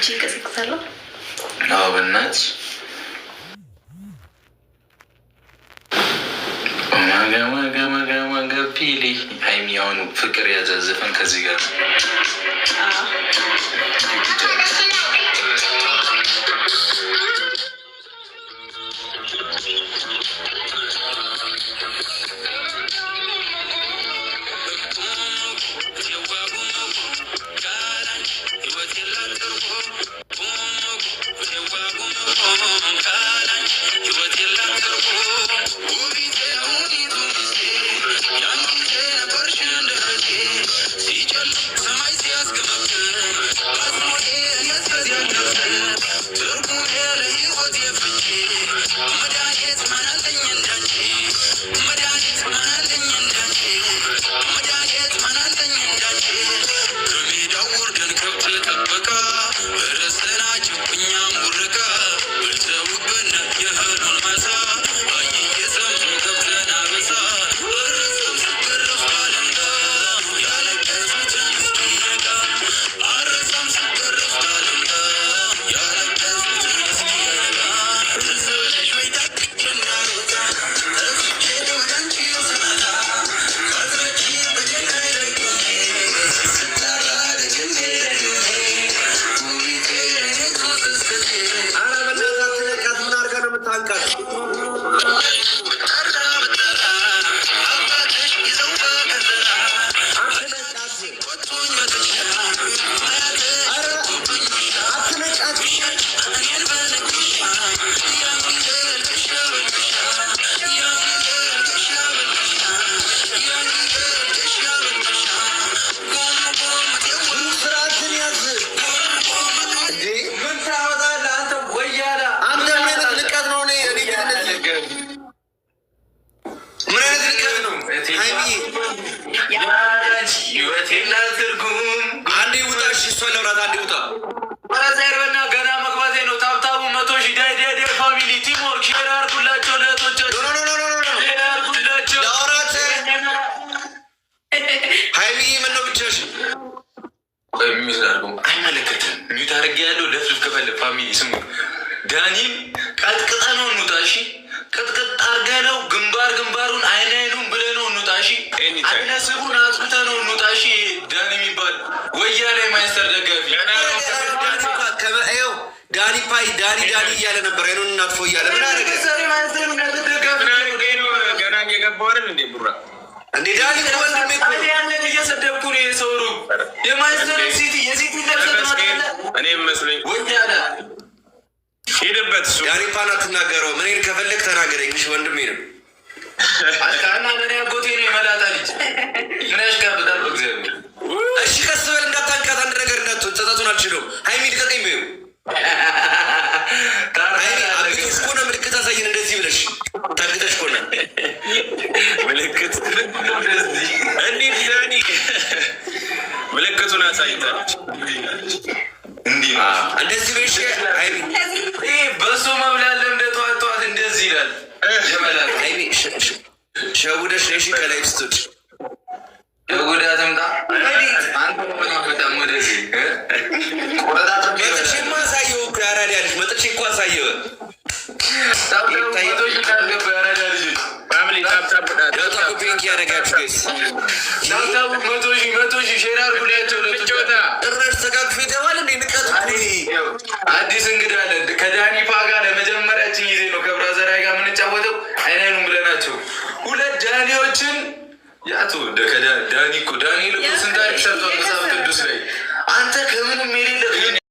ገብቼ ይቀሰቅሳለሁ። አዎ በእናትሽ ማጋ ፒሊ ሀይሚ አሁን ፍቅር ያዛዘፈን ከዚህ ጋር ገና መግባቴ ነው። ታብታቡ 100 ሺህ ዳይዳይ ፋሚሊ ቲም ወርክ ሼር አድርጉላቸው ለእህቶቻቸው አድርጉላቸው። ሀይሚዬ ምነው ብቻሽ ሚዩት አድርገው አይመለከትም። ሚዩት አድርጌ ያለው ለፍልፍ ከፈለ ፋሚሊ ስሙ ዳኒም ቀጥቅጠ ነው እንውጣ። እሺ ቅጥቅጥ አድርገ ነው ግንባሩን አይኑን ብለ ነው እንውጣ። እሺ አይነስቡን አጥፍተ ነው እንውጣ። እሺ ዳኒ የሚባል ወያኔ ማይስተር ደጋፊ ዳኒ ፓይ ዳኒ እያለ ነበር። አይኑን እናጥፎ እያለ ምን አደረገ? ገና እየገባሁ አይደል እንዴ ቡራ እንዴ ዳኒ ወንድሜ እኮ ያንን እየሰደብኩ ነው። የሰውሩ የማይስተር ሲቲ የሲቲ ደርሰት እኔ መስሎኝ ወያኔ ሄደበት እሱ ዳኒ ፓን አትናገረው። ምን ከፈለግ ተናገረኝ። እሺ ወንድሜ ነው አስካና ለኔ አጎቴ ነው የመላጣ ልጅ ምን ያሽጋብጣል በእግዚአብሔር። እሺ ቀስ በል እንዳታንቃት። አንድ ነገር እንዳትሆን ጸጸቱን አልችለውም። ሀይሚ ልቀቀኝ በይው። ሀይሚ አብቶሽ ኮነ ምልክት አሳይን። እንደዚህ ብለሽ ታግተሽ ኮነ ምልክት እንዴት ዳኒ ምልክቱን አሳይታለች። እንዲህ እንደዚህ ብለሽ ሀይሚ በሱ መብላለ እንደ ተዋተዋት እንደዚህ ይላል የመላጣ ሀይሚ ሸውደሽ ነሽ ከላይ ስትወጪ የጉዳት ምጣ አንተ በጣም ወደዚህ መጥቼ እኮ አሳየው እኮ ያራዳ ልጅ መጥቼ እኮ አሳየው። ፔንኪ ያደረጋችሁ ጋይስ ታብታቡ 100 ሺህ ሼር አድርጉላቸው። ጭራሽ ተቃቅፎ የተባለ እንዴ ንቀት አዲስ እንግዳ አለን ከዳኒ ፓ ጋር ለመጀመሪያችን ጊዜ ነው ከብራዘራይ ጋር የምንጫወተው። አይናይኑም ብለናቸው 2 ዳኒዎችን ያቱ ዳኒ እኮ ዳኒ ልቁ ስንት ታሪክ ሰርቷል መጽሐፍ ቅዱስ ላይ። አንተ ከምንም የሌለ